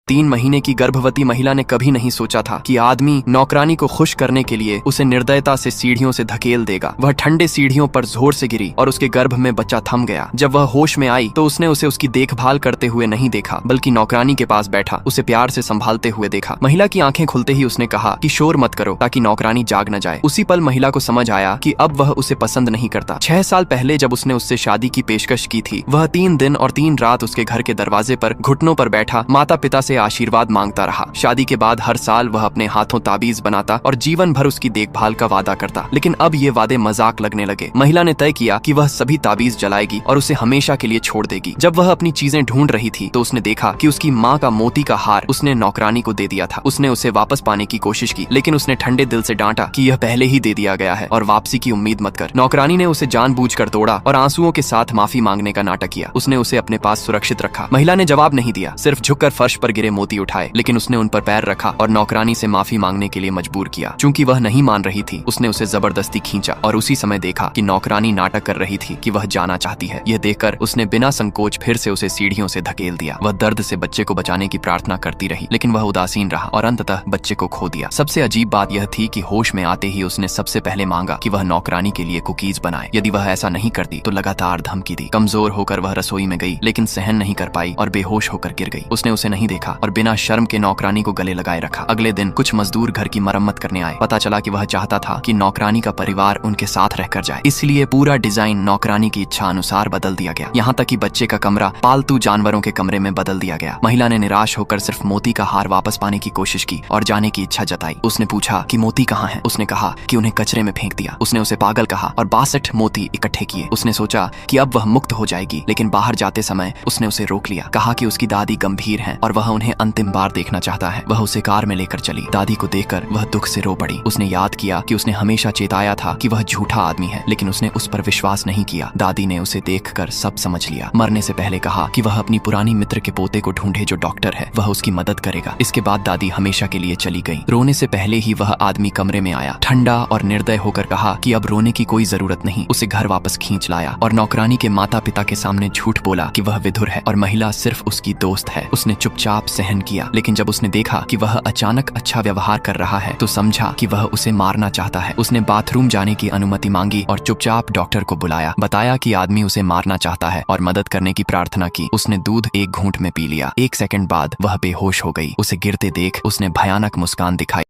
3 महीने की गर्भवती महिला ने कभी नहीं सोचा था कि आदमी नौकरानी को खुश करने के लिए उसे निर्दयता से सीढ़ियों से धकेल देगा। वह ठंडे सीढ़ियों पर जोर से गिरी और उसके गर्भ में बच्चा थम गया। जब वह होश में आई तो उसने उसे उसकी देखभाल करते हुए नहीं देखा, बल्कि नौकरानी के पास बैठा उसे प्यार से संभालते हुए देखा। महिला की आंखें खुलते ही उसने कहा कि शोर मत करो ताकि नौकरानी जाग न जाए। उसी पल महिला को समझ आया कि अब वह उसे पसंद नहीं करता। 6 साल पहले जब उसने उससे शादी की पेशकश की थी, वह 3 दिन और 3 रात उसके घर के दरवाजे पर घुटनों पर बैठा माता पिता से आशीर्वाद मांगता रहा। शादी के बाद हर साल वह अपने हाथों ताबीज बनाता और जीवन भर उसकी देखभाल का वादा करता, लेकिन अब ये वादे मजाक लगने लगे। महिला ने तय किया कि वह सभी ताबीज जलाएगी और उसे हमेशा के लिए छोड़ देगी। जब वह अपनी चीजें ढूंढ रही थी तो उसने देखा कि उसकी माँ का मोती का हार उसने नौकरानी को दे दिया था। उसने उसे वापस पाने की कोशिश की, लेकिन उसने ठंडे दिल से डांटा कि यह पहले ही दे दिया गया है और वापसी की उम्मीद मत कर। नौकरानी ने उसे जानबूझकर तोड़ा और आंसुओं के साथ माफी मांगने का नाटक किया। उसने उसे अपने पास सुरक्षित रखा। महिला ने जवाब नहीं दिया, सिर्फ झुककर फर्श पर गिरे मोती उठाए, लेकिन उसने उन पर पैर रखा और नौकरानी से माफी मांगने के लिए मजबूर किया। चूंकि वह नहीं मान रही थी, उसने उसे जबरदस्ती खींचा और उसी समय देखा कि नौकरानी नाटक कर रही थी कि वह जाना चाहती है। यह देखकर उसने बिना संकोच फिर से उसे सीढ़ियों से धकेल दिया। वह दर्द से बच्चे को बचाने की प्रार्थना करती रही, लेकिन वह उदासीन रहा और अंततः बच्चे को खो दिया। सबसे अजीब बात यह थी कि होश में आते ही उसने सबसे पहले मांगा कि वह नौकरानी के लिए कुकीज बनाए। यदि वह ऐसा नहीं करती तो लगातार धमकी दी। कमजोर होकर वह रसोई में गई, लेकिन सहन नहीं कर पाई और बेहोश होकर गिर गई। उसने उसे नहीं देखा और बिना शर्म के नौकरानी को गले लगाए रखा। अगले दिन कुछ मजदूर घर की मरम्मत करने आए। पता चला कि वह चाहता था कि नौकरानी का परिवार उनके साथ रहकर जाए, इसलिए पूरा डिजाइन नौकरानी की इच्छा अनुसार बदल दिया गया। यहाँ तक कि बच्चे का कमरा पालतू जानवरों के कमरे में बदल दिया गया। महिला ने निराश होकर सिर्फ मोती का हार वापस पाने की कोशिश की और जाने की इच्छा जताई। उसने पूछा कि मोती कहाँ हैं? उसने कहा कि उन्हें कचरे में फेंक दिया। उसने उसे पागल कहा और 62 मोती इकट्ठे किए। उसने सोचा कि अब वह मुक्त हो जाएगी, लेकिन बाहर जाते समय उसने उसे रोक लिया। कहा कि उसकी दादी गंभीर हैं और वह उन्हें अंतिम बार देखना चाहता है। वह उसे कार में लेकर चली। दादी को देखकर वह दुख से रो पड़ी। उसने याद किया कि उसने हमेशा चेताया था कि वह झूठा आदमी है, लेकिन उसने उस पर विश्वास नहीं किया। दादी ने उसे देखकर सब समझ लिया। मरने से पहले कहा कि वह अपनी पुरानी मित्र के पोते को ढूंढे जो डॉक्टर है, वह उसकी मदद करेगा। इसके बाद दादी हमेशा के लिए चली गई। रोने से पहले ही वह आदमी कमरे में आया, ठंडा और निर्दय होकर कहा कि अब रोने की कोई जरूरत नहीं। उसे घर वापस खींच लाया और नौकरानी के माता पिता के सामने झूठ बोला कि वह विधुर है और महिला सिर्फ उसकी दोस्त है। उसने चुपचाप सहन किया, लेकिन जब उसने देखा कि वह अचानक अच्छा व्यवहार कर रहा है तो समझा कि वह उसे मारना चाहता है। उसने बाथरूम जाने की अनुमति मांगी और चुपचाप डॉक्टर को बुलाया। बताया कि आदमी उसे मारना चाहता है और मदद करने की प्रार्थना की। उसने दूध एक घूंट में पी लिया। 1 सेकंड बाद वह बेहोश हो गई। उसे गिरते देख उसने भयानक मुस्कान दिखाई।